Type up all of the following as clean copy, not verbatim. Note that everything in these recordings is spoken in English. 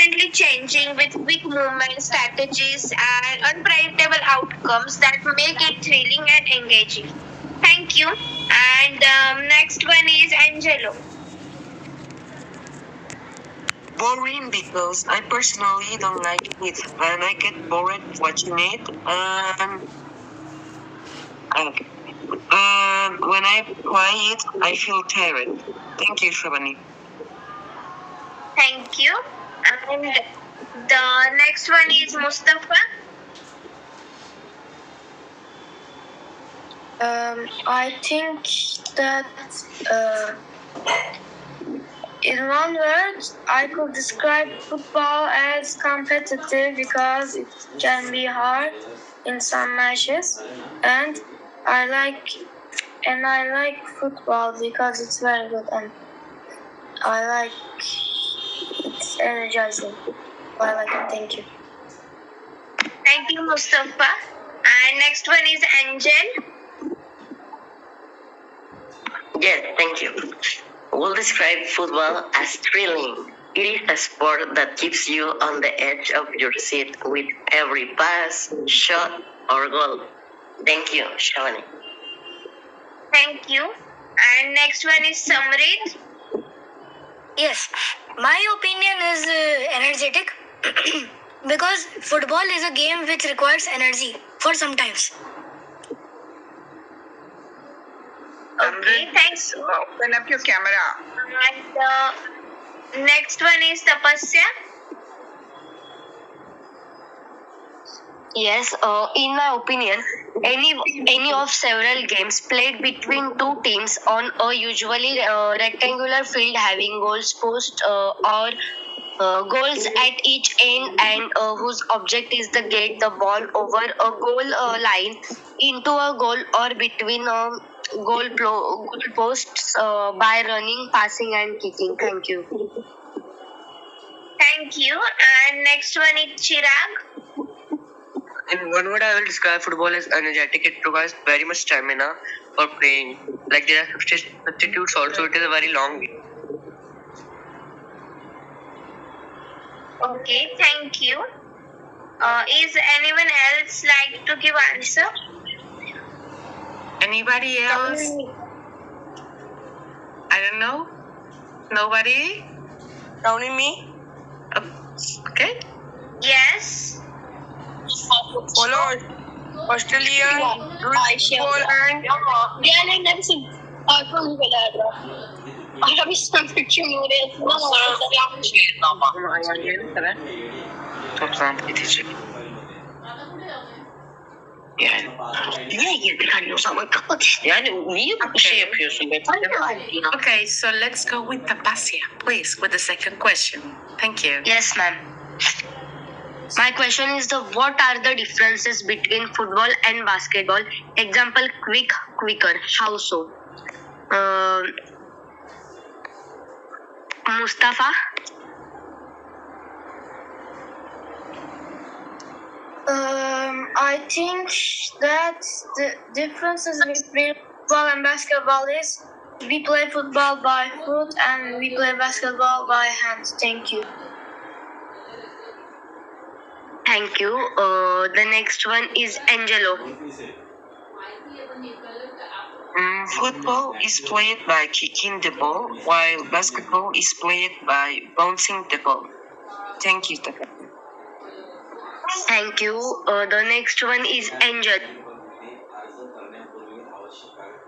constantly changing with quick movements, strategies, and unpredictable outcomes that make it thrilling and engaging. Thank you. And next one is Angelo. Boring because I personally don't like it and I get bored watching it and when I play it I feel tired. Thank you, Shabani. Thank you. And the next one is Mustafa. I think that in one word, I could describe football as competitive because it can be hard in some matches, and I like football because it's very good and I like it's energizing. I like it. Thank you. Thank you, Mustafa. And next one is Angel. Yes, thank you. We'll describe football as thrilling. It is a sport that keeps you on the edge of your seat with every pass, shot, or goal. Thank you, Shavani. Thank you. And next one is Samrit. Yes, my opinion is energetic because football is a game which requires energy for some times. Okay, thanks. Open up your camera. And next one is Tapasya. Yes, in my opinion, any of several games played between two teams on a usually rectangular field having goals post or goals at each end and whose object is to get the ball over a goal line into a goal or between goal posts by running, passing and kicking. Thank you. Thank you. And next one is Chirag. In one word, I will describe football as energetic. It requires very much stamina for playing. Like there are substitutes also. It is a very long game. Okay, thank you. Is anyone else like to give answer? Anybody else? I don't know. Nobody? Only me? Okay. Yes. Follow Australia, Poland. Toplantı Teachet. Yani niye girdik hani o zaman kapat işte. Yani niye bu şey yapıyorsun be? Okay, so let's go with Tapasya, please, with the second question. Thank you. Yes, ma'am. My question is what are the differences between football and basketball? Example, quicker. How so? Mustafa? I think that the differences between football and basketball is we play football by foot and we play basketball by hand. Thank you. Thank you. The next one is Angelo. Football is played by kicking the ball, while basketball is played by bouncing the ball. Thank you, Taka. Thank you. The next one is Angel.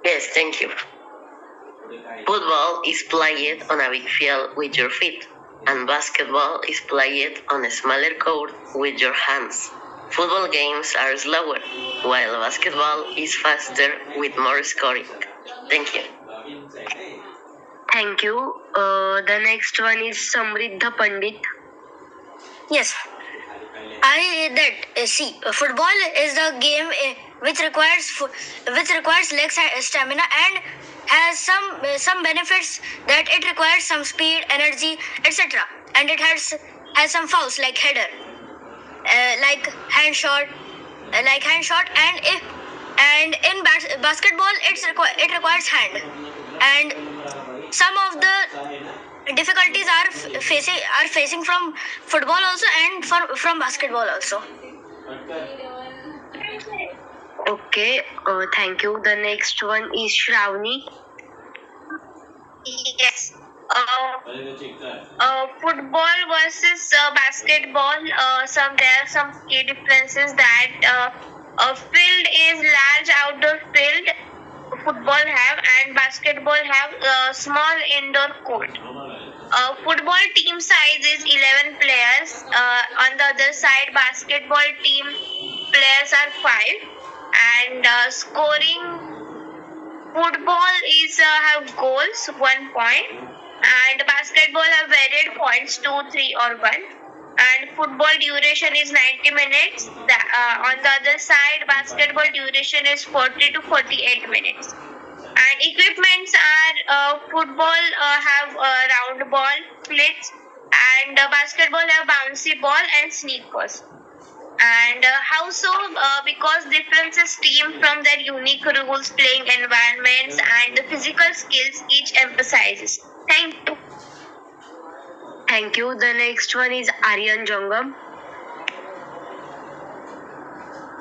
Yes, thank you. Football is played on a big field with your feet, and basketball is played on a smaller court with your hands. Football games are slower, while basketball is faster with more scoring. Thank you. Thank you. The next one is Samriddha Pandit. Yes. Football is the game which requires leg stamina and has some benefits that it requires some speed, energy, etc. And it has some fouls like header, like hand shot, and in basketball it requires hand, and some of the difficulties are facing from football also and from basketball also. Okay, thank you. The next one is Shravani. Yes. Football versus basketball. There are some key differences that a field is large outdoor field. Football have and basketball have small indoor court. Football team size is 11 players. On the other side, basketball team players are 5. And scoring, football is have goals 1 point, and basketball have varied points 2, 3, or 1. And football duration is 90 minutes. On the other side, basketball duration is 40 to 48 minutes. And equipments are football have round ball, cleats, and basketball have bouncy ball and sneakers. And how so? Because differences stem from their unique rules, playing environments, and the physical skills each emphasizes. Thank you. Thank you. The next one is Aryan Jangam.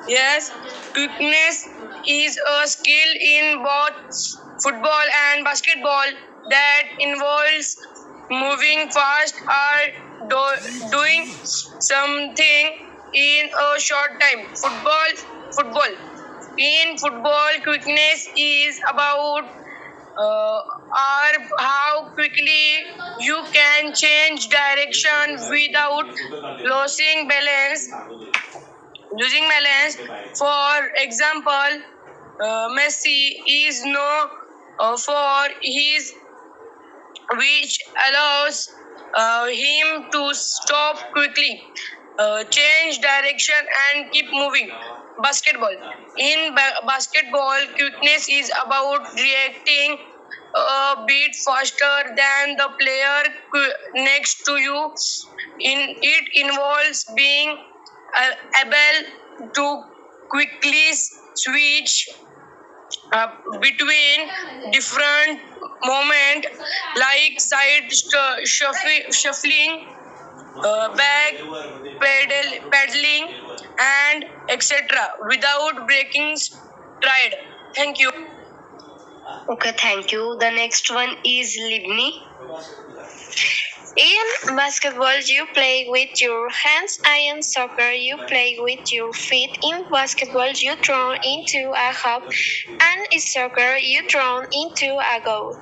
Yes, quickness is a skill in both football and basketball that involves moving fast or doing something in a short time. Football. In football, quickness is about or how quickly you can change direction without losing balance. Losing balance. For example, Messi is known for his, which allows him to stop quickly, change direction, and keep moving. Basketball. In basketball, quickness is about reacting a bit faster than the player next to you. It involves being able to quickly switch between different movement like side shuffling, back pedaling, and etc. without breaking stride. Thank you. Okay, thank you. The next one is Libni. In basketball, you play with your hands, and in soccer, you play with your feet. In basketball, you throw into a hoop, and in soccer, you throw into a goal.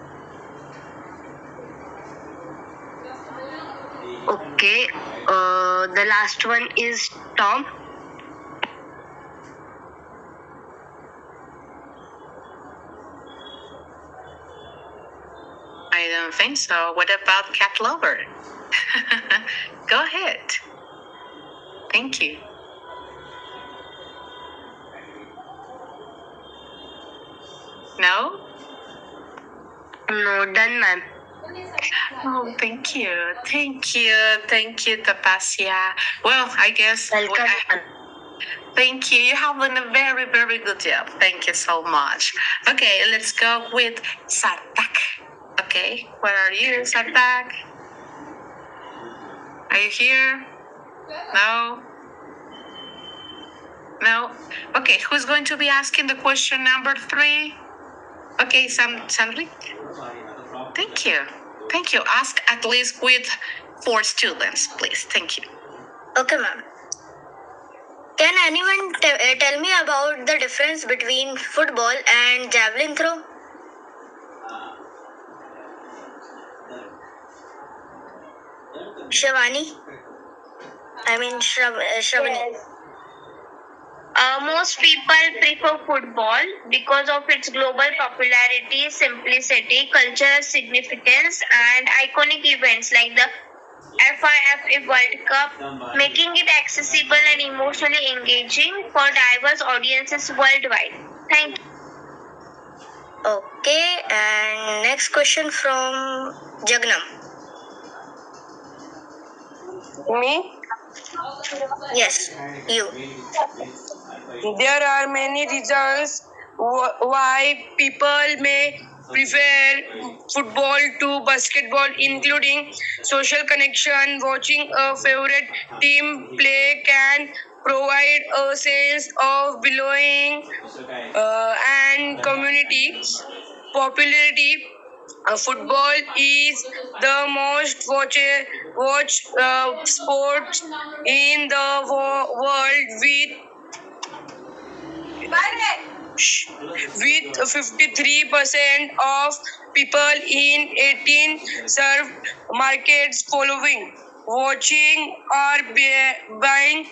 Okay, the last one is Tom. I don't think so. What about cat lover? Go ahead. Thank you. No? No, done, ma'am. Oh, thank you. Thank you, Tapasia. Well, I guess. Welcome. Thank you. You have done a very, very good job. Thank you so much. Okay, let's go with Sartak. Okay, where are you, Sartak? Are you here? No? No? Okay, who's going to be asking the question number 3? Okay, Sandri. Thank you. Thank you. Ask at least with 4 students, please. Thank you. Okay, ma'am. Can anyone tell me about the difference between football and javelin throw? Shravani? Shravani. Most people prefer football because of its global popularity, simplicity, cultural significance, and iconic events like the FIFA World Cup, making it accessible and emotionally engaging for diverse audiences worldwide. Thank you. Okay, and next question from Jagnam. Me? Yes, you. There are many reasons why people may prefer football to basketball, including social connection. Watching a favorite team play can provide a sense of belonging and community popularity. Football is the most watched sport in the world with 53% of people in 18 served markets following watching or buying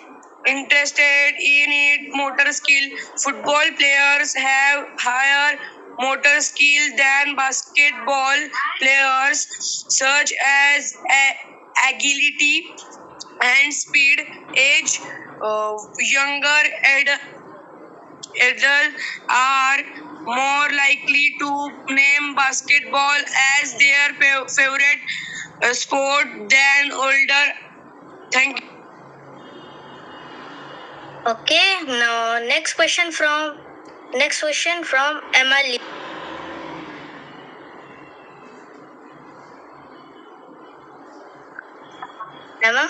interested in it. Motor skill: football players have higher motor skill than basketball players, such as agility and speed. Age: younger adults are more likely to name basketball as their favorite sport than older. Thank you. Okay, now next question from Emma Lee. Emma?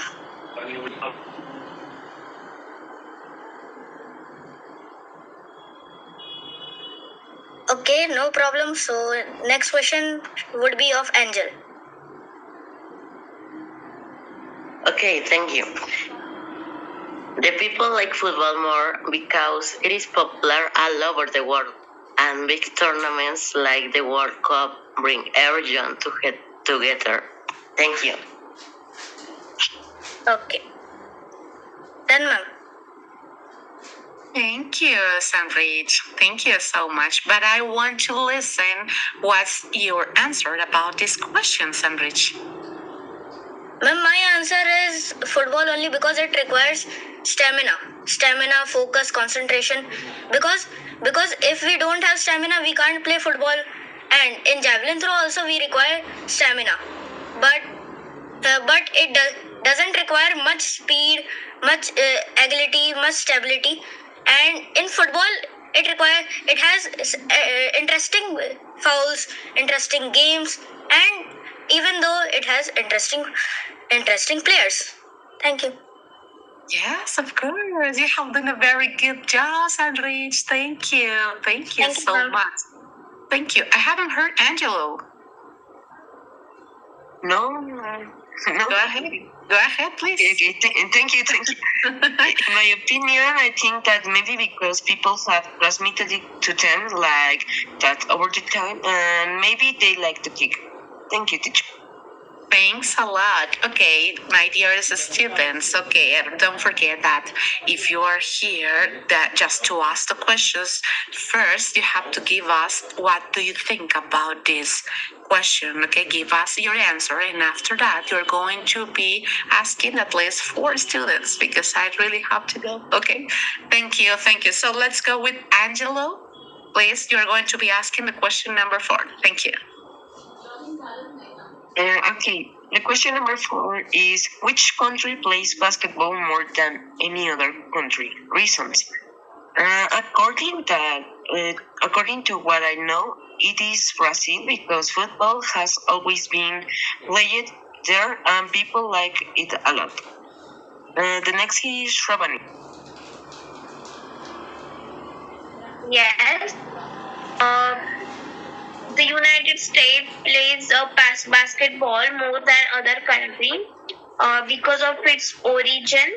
Okay, no problem. So next question would be of Angel. Okay, thank you. The people like football more because it is popular all over the world, and big tournaments like the World Cup bring everyone together. Thank you. Okay. Then ma'am. Thank you, Sandrich. Thank you so much. But I want to listen what's your answer about this question, Sandrich. Ma'am, my answer is football only because it requires stamina, focus, concentration. Because if we don't have stamina, we can't play football. And in javelin throw also we require stamina, but it doesn't require much speed, much agility, much stability. And in football, it has interesting fouls, interesting games, and even though it has interesting players. Thank you. Yes, of course. You have done a very good job, Sandrich. Thank you. Thank you Thank you, so ma'am. much. Thank you. I haven't heard Angelo. No. Go ahead, please. Okay, thank you. In my opinion, I think that maybe because people have transmitted it to them like that over the time, and maybe they like to kick. Thank you, teacher. Thanks a lot. Okay, my dearest students. Okay, and don't forget that if you are here, that just to ask the questions, first you have to give us what do you think about this question. Okay, give us your answer, and after that, you're going to be asking at least 4 students because I really have to go. Okay, thank you. So let's go with Angelo. Please, you're going to be asking the question number 4. Thank you. Okay, the question number 4 is which country plays basketball more than any other country? Reasons. According to what I know, it is Brazil because football has always been played there and people like it a lot. The next is Shrabani. Yes. The United States plays basketball more than other countries because of its origin,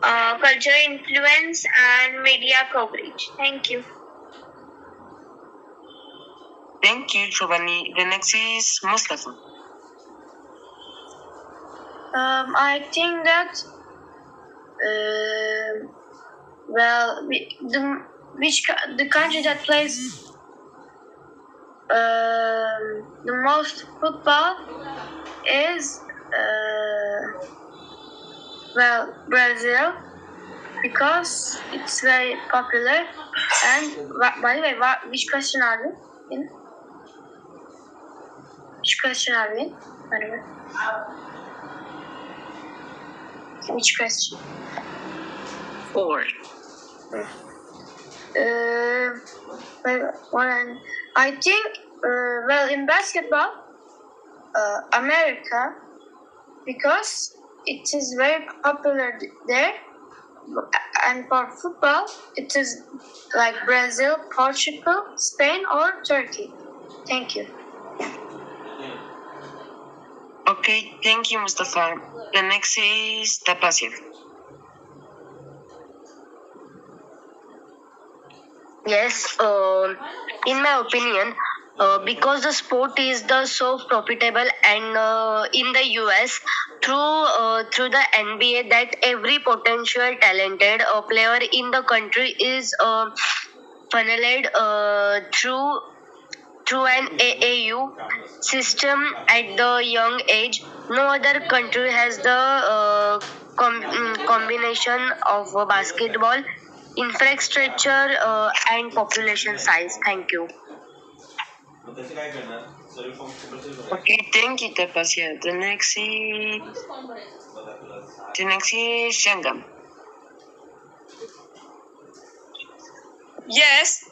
culture influence, and media coverage. Thank you. Thank you, Shrabani. The next is Mustafa. I think that the country that plays the most football is Brazil because it's very popular. And by the way, which question are we in? Which question are we in? By the way, which question? 4. I think Well, in basketball, America, because it is very popular there. And for football, it is like Brazil, Portugal, Spain, or Turkey. Thank you. Okay, thank you, Mustafa. The next is Tapasir. Yes, in my opinion, because the sport is the so profitable and in the US through the NBA that every potential talented player in the country is funneled through an AAU system at the young age. No other country has the combination of basketball infrastructure and population size. Thank you. Okay, thank you, Tapasir. The next is Shangam. Yes,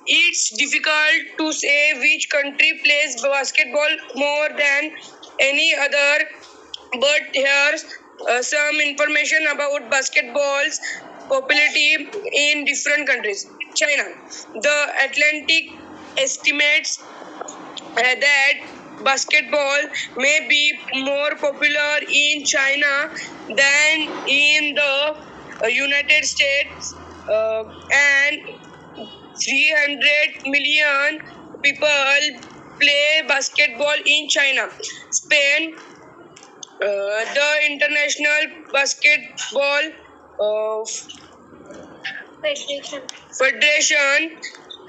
it's difficult to say which country plays basketball more than any other, but here's some information about basketball's popularity in different countries. China. The Atlantic estimates that basketball may be more popular in China than in the United States, and 300 million people play basketball in China. Spain, the International Basketball Federation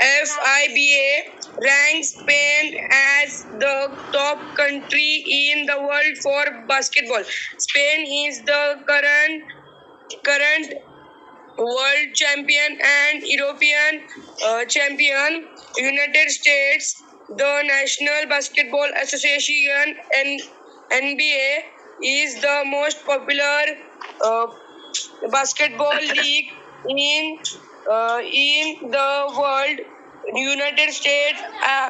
FIBA ranks Spain as the top country in the world for basketball. Spain is the current world champion and European champion. United States, the National Basketball Association and NBA is the most popular basketball league in the world. United States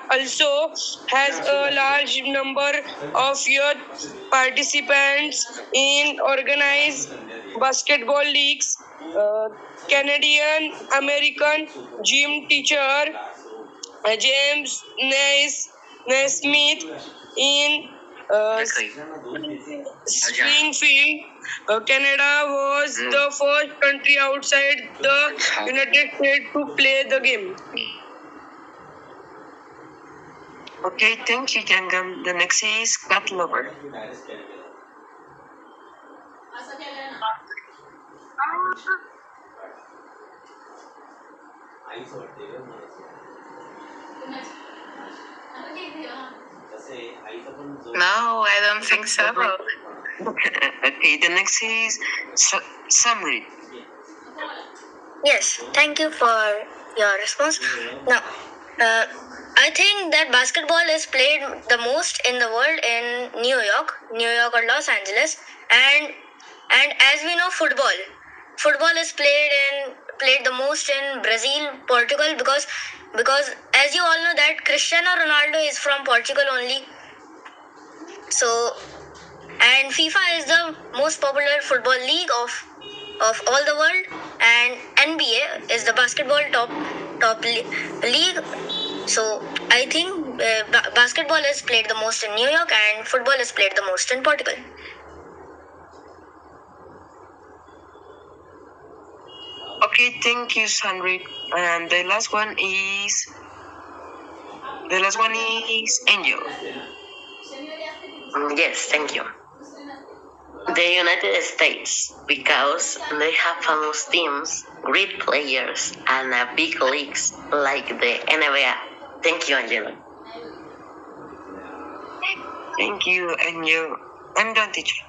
also has a large number of youth participants in organized basketball leagues. Canadian American gym teacher James Naismith in Springfield, Canada was the first country outside the United States to play the game. Okay, thank you, Jangam. The next is Cat Lover. No, I don't think so. Okay, the next is Samrit. Yes, thank you for your response. Now, I think that basketball is played the most in the world in New York or Los Angeles, and as we know, football is played the most in Brazil, Portugal, because as you all know that Cristiano Ronaldo is from Portugal only. So, and FIFA is the most popular football league of all the world, and NBA is the basketball top league. So I think basketball is played the most in New York and football is played the most in Portugal. Okay, thank you, Samrit. And the last one is Angel. Yes, thank you. The United States, because they have famous teams, great players, and big leagues like the NBA. Thank you, Angela. Thank you, Angel. I'm done, teacher.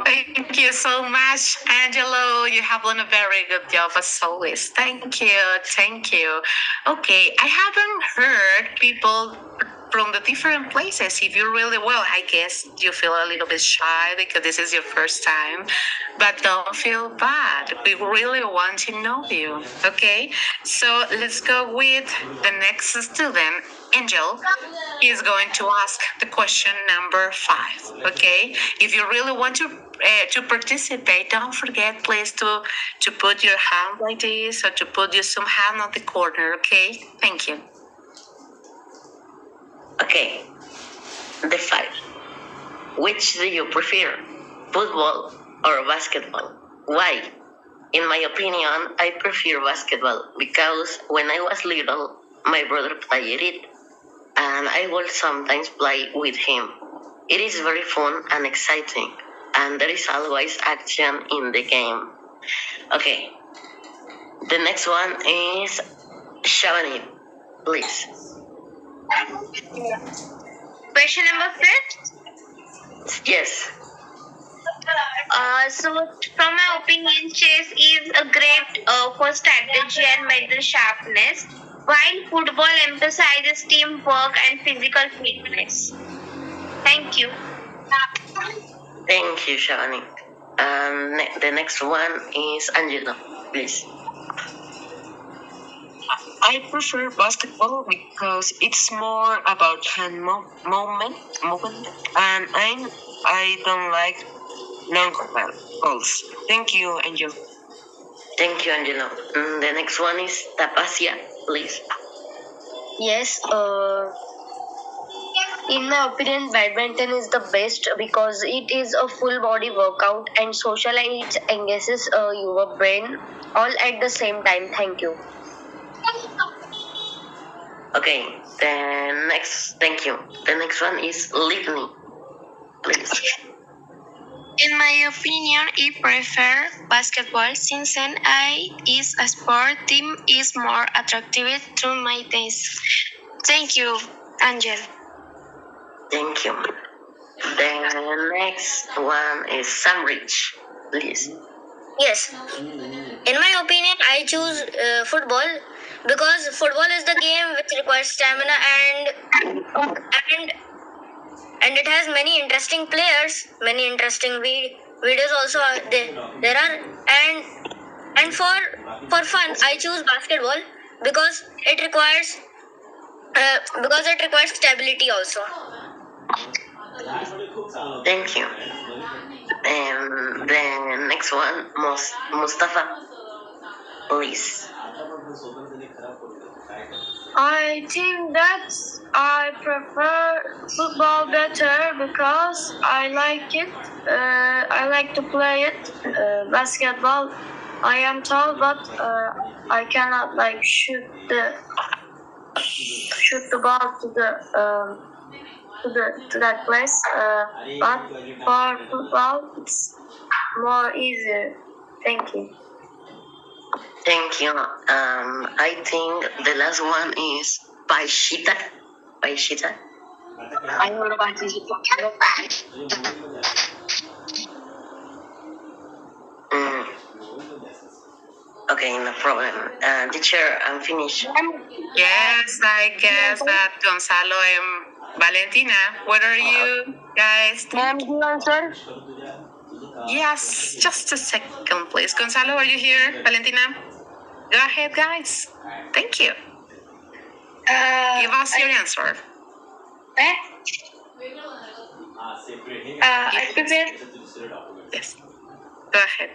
Thank you so much, Angelo. You have done a very good job as always. Thank you. Okay, I haven't heard people from the different places. If you really well, I guess you feel a little bit shy because this is your first time, but don't feel bad. We really want to know you. Okay, so let's go with the next student. Angel is going to ask the question number 5. Okay, if you really want to participate, don't forget, please, to put your hand like this, or to put your some hand on the corner. Okay, thank you. Okay, the 5. Which do you prefer, football or basketball? Why? In my opinion, I prefer basketball because when I was little, my brother played it, and I will sometimes play with him. It is very fun and exciting, and there is always action in the game. Okay, the next one is Shavani, please. Question number 5. Yes. So, from my opinion, chess is a great for strategy and mental sharpness, while football emphasizes teamwork and physical fitness. Thank you. Thank you, Shavani. And the next one is Angela, please. I prefer basketball because it's more about hand movement, and I don't like long balls. Thank you, Angel. Thank you, Angela. The next one is Tapasia, please. Yes, in my opinion, badminton is the best because it is a full body workout and socialize engages your brain all at the same time. Thank you. Okay, thank you. The next one is Livni, please. In my opinion, I prefer basketball since is a sport team is more attractive to my taste. Thank you, Angel. Thank you. The next one is Samrich, please. Yes. In my opinion, I choose football because football is the game which requires stamina and it has many interesting players, many interesting videos also there are and for fun I choose basketball because it requires stability also. Thank you. And the next one, Mustafa, please. I think that I prefer football better because I like it. I like to play it. Basketball, I am tall, but I cannot like shoot the ball to that place. But for football, it's more easier. Thank you. Thank you. I think the last one is Paishita. Paishita. I know Okay, no problem. Teacher, I'm finished. Yes, I guess that Gonzalo and Valentina. Where are you guys? answer. Yes, just a second, please. Gonzalo, are you here? Valentina? Go ahead, guys. Thank you. Give us your answer. I prefer Yes. Go ahead.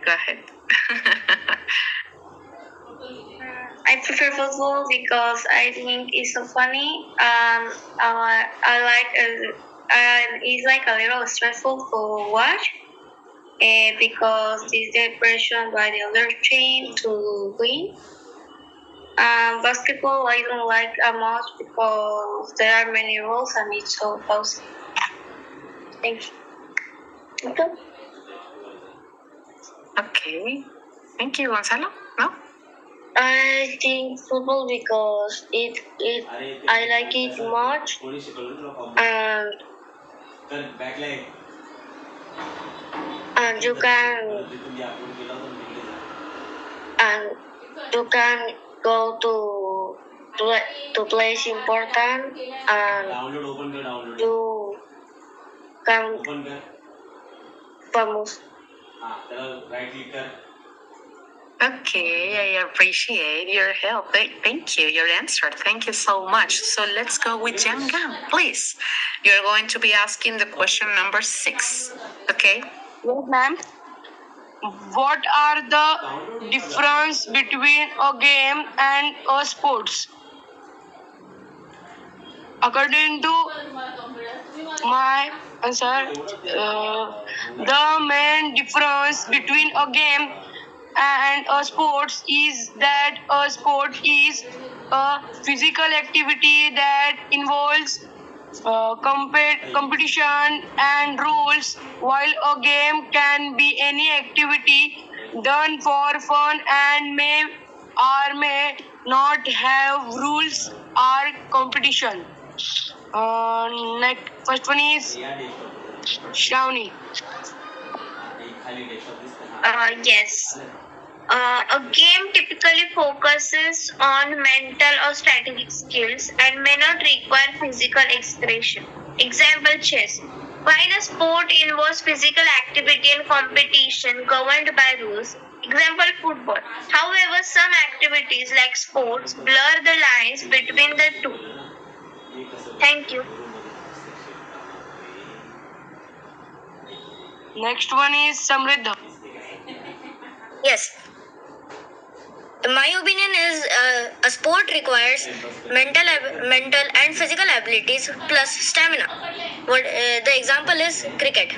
I prefer football because I think it's so funny and it's like a little stressful to watch because it's the pressure by the other team to win. Basketball I don't like much because there are many rules and it's so close. Thank you. Okay. Thank you, Gonzalo. No? I think football because I like it much and you can go to place important and you can famous Okay, I appreciate your help. Thank you, your answer. Thank you so much. So let's go with Jangam, please. You're going to be asking the question number 6. Okay? Yes, ma'am. What are the difference between a game and a sports? According to my answer, the main difference between a game and a sports is that a sport is a physical activity that involves competition and rules, while a game can be any activity done for fun and may not have rules or competition. Next, first one is Shravani. Yes. A game typically focuses on mental or strategic skills and may not require physical expression. Example chess. While a sport involves physical activity and competition governed by rules. Example football. However, some activities like sports blur the lines between the two. Thank you. Next one is Samriddha. Yes. My opinion is a sport requires mental and physical abilities plus stamina. The example is cricket.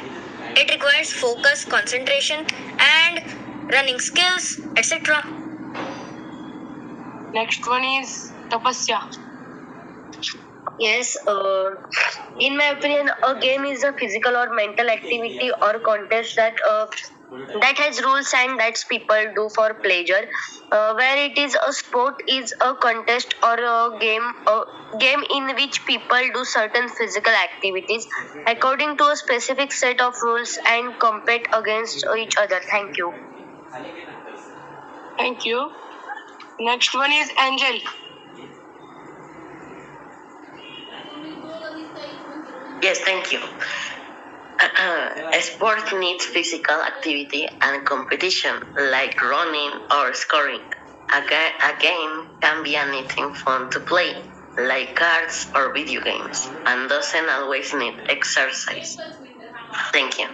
It requires focus, concentration, and running skills, etc. Next one is Tapasya. Yes, in my opinion, a game is a physical or mental activity or contest that has rules and that people do for pleasure. Where it is a sport is a contest or a game in which people do certain physical activities according to a specific set of rules and compete against each other. Thank you. Thank you. Next one is Angel. Yes, thank you. A sport needs physical activity and competition, like running or scoring. A game can be anything fun to play, like cards or video games, and doesn't always need exercise. Thank you.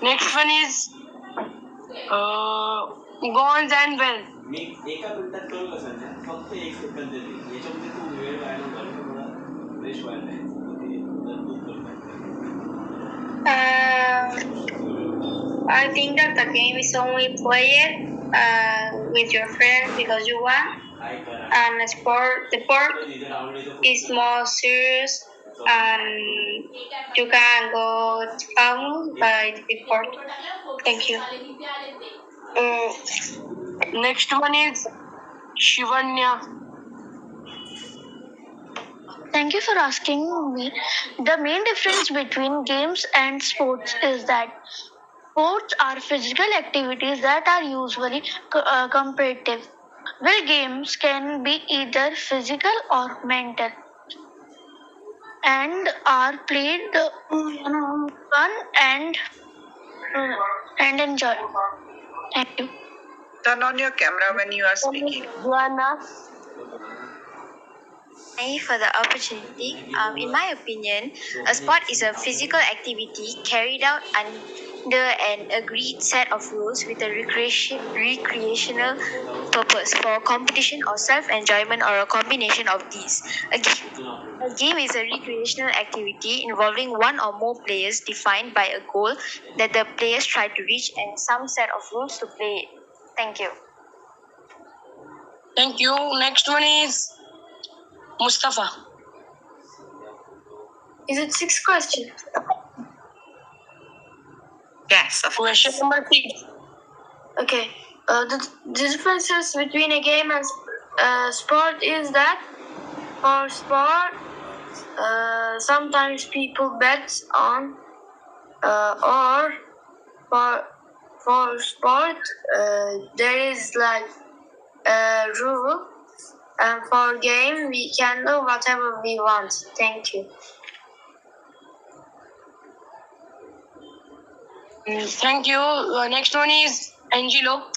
Next one is Gons and Well. मी एका मिनिटात कळलं सध्या फक्त एक second देते याच्यामध्ये तू वेळ व्हायला घालून मला फ्रेश व्हायला नाही I think that the game is only played with your friends because you want. And the sport is more serious and you can go fun by the sport. Thank you. Next one is Shivanya. Thank you for asking me. The main difference between games and sports is that sports are physical activities that are usually competitive, while games can be either physical or mental and are played fun and enjoy. Thank you. Turn on your camera when you are speaking. Joanna. Thank you for the opportunity. In my opinion, a sport is a physical activity carried out under an agreed set of rules with a recreational purpose for competition or self-enjoyment or a combination of these. A game is a recreational activity involving one or more players defined by a goal that the players try to reach and some set of rules to play it. Thank you. Thank you. Next one is Mustafa. Is it 6 questions? Yes, of course. Question number 6. Okay. The differences between a game and sport is that for sport, sometimes people bet on or for sport there is like a rule, and for game we can do whatever we want. Thank you. Thank you. Next one is Angelo.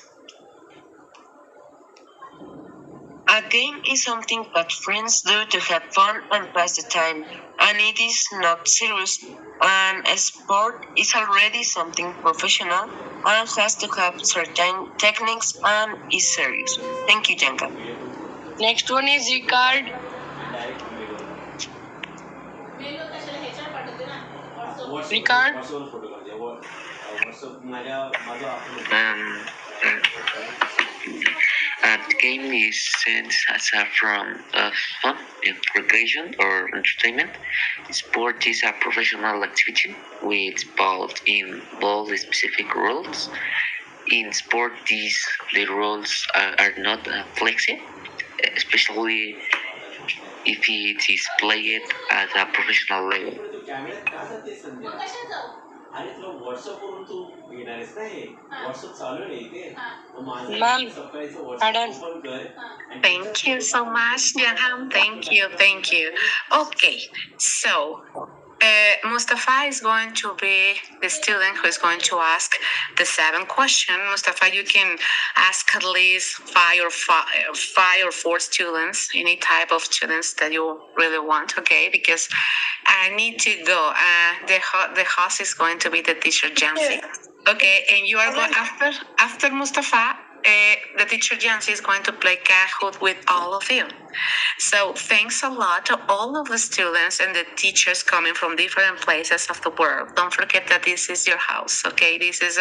A game is something that friends do to have fun and pass the time, and it is not serious. And a sport is already something professional and has to have certain techniques and is serious. Thank you, Janka. Next one is Ricard. Ricard. A game is sent as a form of fun, recreation, or entertainment. Sport is a professional activity with involved specific rules. In sport, the rules are not flexible, especially if it is played at a professional level. अरे तुला WhatsApp वरून तू घेणार आहेस ना हे WhatsApp चालू आहे इथे माझं Ma'am, सकाळीचं pardon. व्हॉट्सअप ओपन कर. Thank you so much, Jaham. Thank you, thank you. Okay, so Mustafa is going to be the student who is going to ask the 7 question. Mustafa, you can ask at least five or four students, any type of students that you really want, okay? Because I need to go. The host is going to be the teacher Jancy. Okay, and you are going after Mustafa. The teacher Jancy is going to play Kahoot with all of you. So thanks a lot to all of the students and the teachers coming from different places of the world. Don't forget that this is your house, okay? This is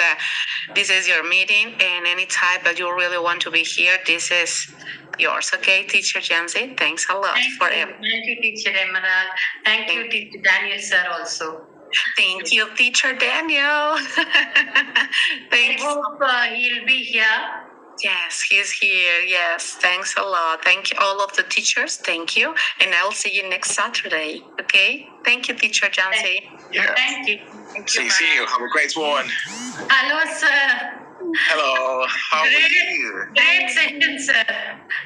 your meeting, and any time that you really want to be here, this is yours, okay? Teacher Jancy, thanks a lot for everything. Thank you, Teacher Emerald. Thank you, Teacher Daniel, sir, also. Thank you, Teacher Daniel. Thanks. I hope he'll be here. Yes, he's here. Yes, thanks a lot. Thank you, all of the teachers. Thank you. And I'll see you next Saturday. Okay? Thank you, Teacher Jancy. Yeah. Thank you. See you. Have a great one. Hello, sir. Hello. How are you? Great session, sir.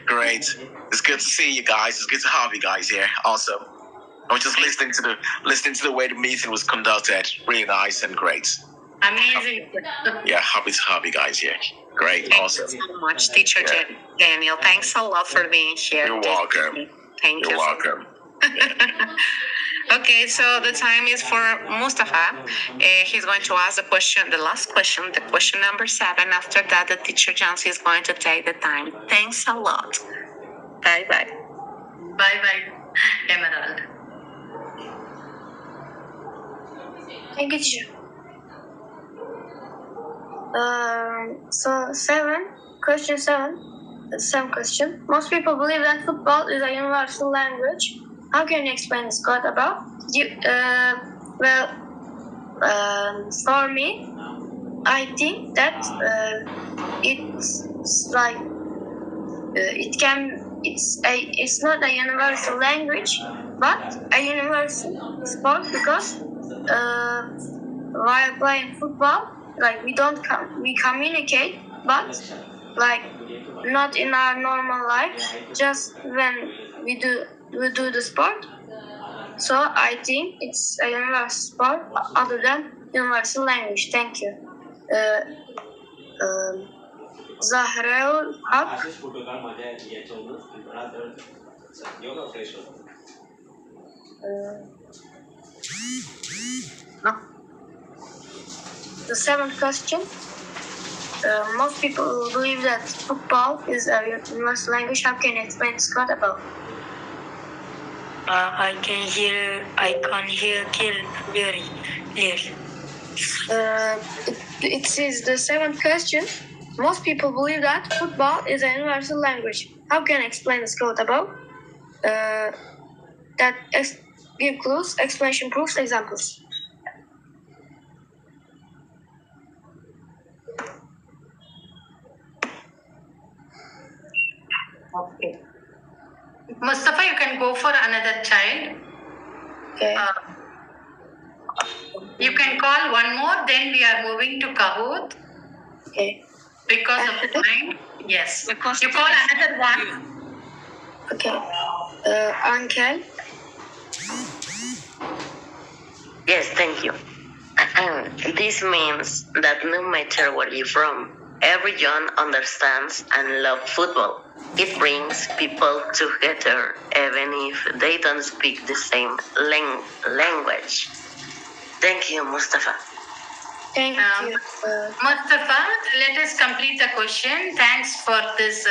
Great. It's good to see you guys. It's good to have you guys here. Awesome. I was just listening to the way the meeting was conducted. Really nice and great. Amazing. Yeah, happy to have you guys here. Great. Thank Awesome. you so much, Teacher Daniel. Thanks a lot for being here. You're welcome. Thank you. You're welcome. Okay, so the time is for Mustafa. He's going to ask the last question, the question number 7. After that, the teacher Jancy is going to take the time. Thanks a lot. Bye-bye. Bye-bye, Emerald. Thank you, teacher. So question 7, same question. Most people believe that football is a universal language. How can you explain this quote about? For me, I think that it's like it's not a universal language, but a universal sport because while playing football, like we communicate, but like not in our normal life, just when we do the sport. So I think it's a universal sport other than universal language. Thank you. Zahraul Haq. The 7th question. Most people believe that football is a universal language. How can you explain this quote about? I can't hear clearly. It is the 7th question. Most people believe that football is a universal language. How can I explain this quote about? Give clues, explanation, proofs, examples. Okay. Mustafa, you can go for another child. Okay. You can call one more, then we are moving to Kahoot. Okay. Because of the time. Yes. You call another one. Okay. Ankel. Yes, thank you. And this means that no matter where you're from, everyone understands and loves football. It brings people together even if they don't speak the same language. Thank you, Mustafa. Thank you. Mustafa, let us complete the question. Thanks for this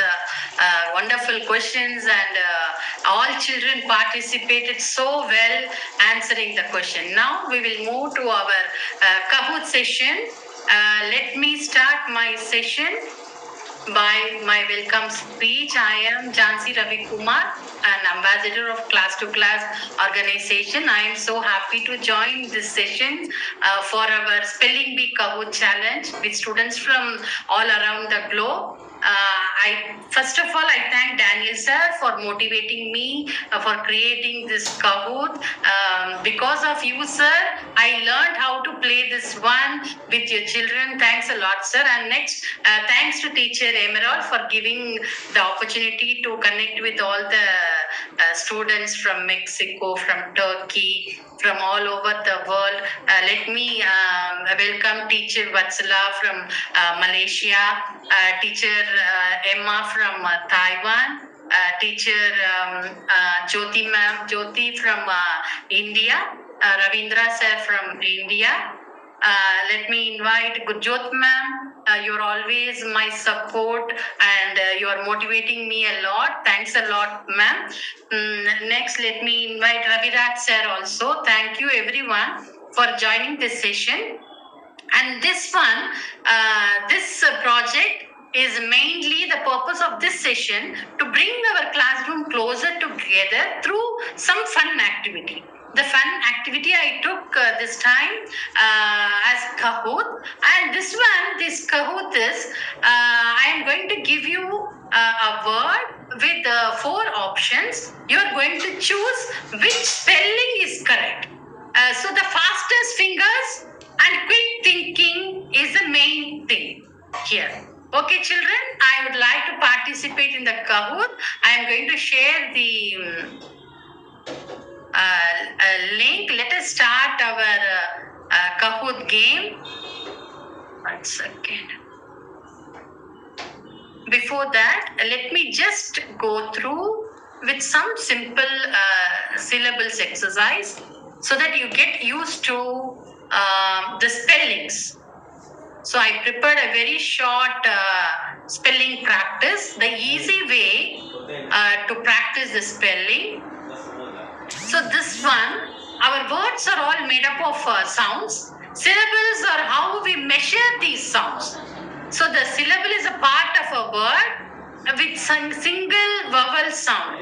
wonderful questions, and all children participated so well answering the question. Now we will move to our Kahoot session. Let me start my session by my welcome speech. I am Jansi Ravi Kumar, an ambassador of Class to Class organization. I am so happy to join this session for our Spelling Bee Kahoot challenge with students from all around the globe. First of all, I thank Daniel sir for motivating me for creating this Kahoot. Because of you, sir, I learned how to play this one with your children. Thanks a lot, sir. And next, thanks to teacher Emerald for giving the opportunity to connect with all the students from Mexico, from Turkey, from all over the world. Let me welcome teacher Vatsala from Malaysia, teacher Emma from Taiwan, teacher Jyoti from India, Ravindra sir from India. Let me invite Gurjot ma'am. You're always my support, and you're motivating me a lot. Thanks a lot, ma'am. Next, let me invite Raviraj sir also. Thank you everyone for joining this session. And this one, this project is mainly the purpose of this session to bring our classroom closer together through some fun activity. The fun activity I took this time as Kahoot, and this Kahoot is I am going to give you a word with 4 options. You are going to choose which spelling is correct. So the fastest fingers and quick thinking is the main thing here. Okay, children, I would like to participate in the Kahoot. I am going to share the link. Let us start our Kahoot game. 1 second. Before that, let me just go through with some simple syllables exercise so that you get used to the spellings. So I prepared a very short spelling practice, the easy way to practice the spelling. So this one, our words are all made up of sounds. Syllables are how we measure these sounds. So the syllable is a part of a word with single vowel sound.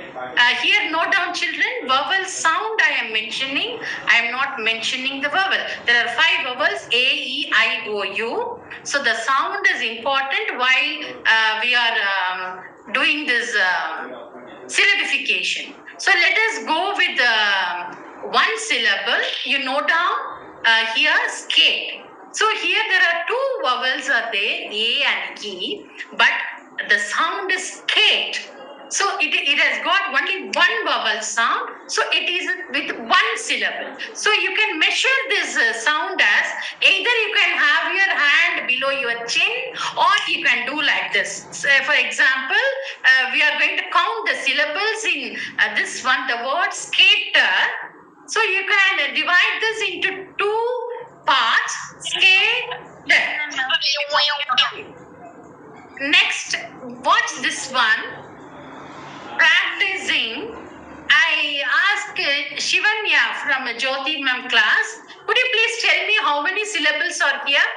Here, note down, children, vowel sound I am mentioning. I am not mentioning the vowel. There are 5 vowels, A, E, I, O, U. So the sound is important while we are doing this syllabification. So let us go with 1 syllable. You note down here, skate. So here there are 2 vowels are there, A and E, but the sound is skate. So it has got only 1 vowel sound. So it is with 1 syllable. So you can measure this sound as either you can have your hand below your chin, or you can do like this. So for example, we are going to count the syllables in this one, the word skater. So you can divide this into 2 parts. Skater. Next, watch this one. Practicing, I asked Shivanya from Jyoti ma'am class, could you please tell me how many syllables are here?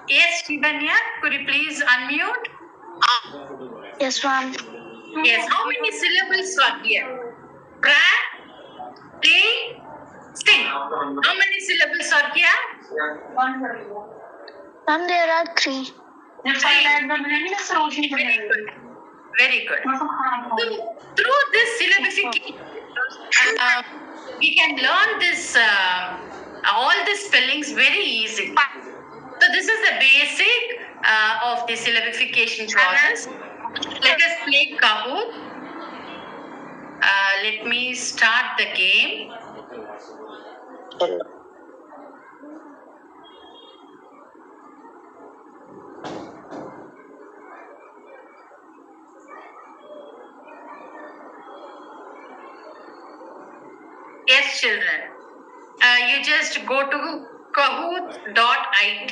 Yes, Shivanya, could you please unmute? Yes, ma'am. Yes, how many syllables are here? Practice, sing. How many syllables are here? Ma'am, there are 3. Very good. Very good. So, through this syllabification, we can learn this all the spellings very easy. So this is the basic of the syllabification process. Let us play Kahoot. Let me start the game. Yes, children. You just go to kahoot.it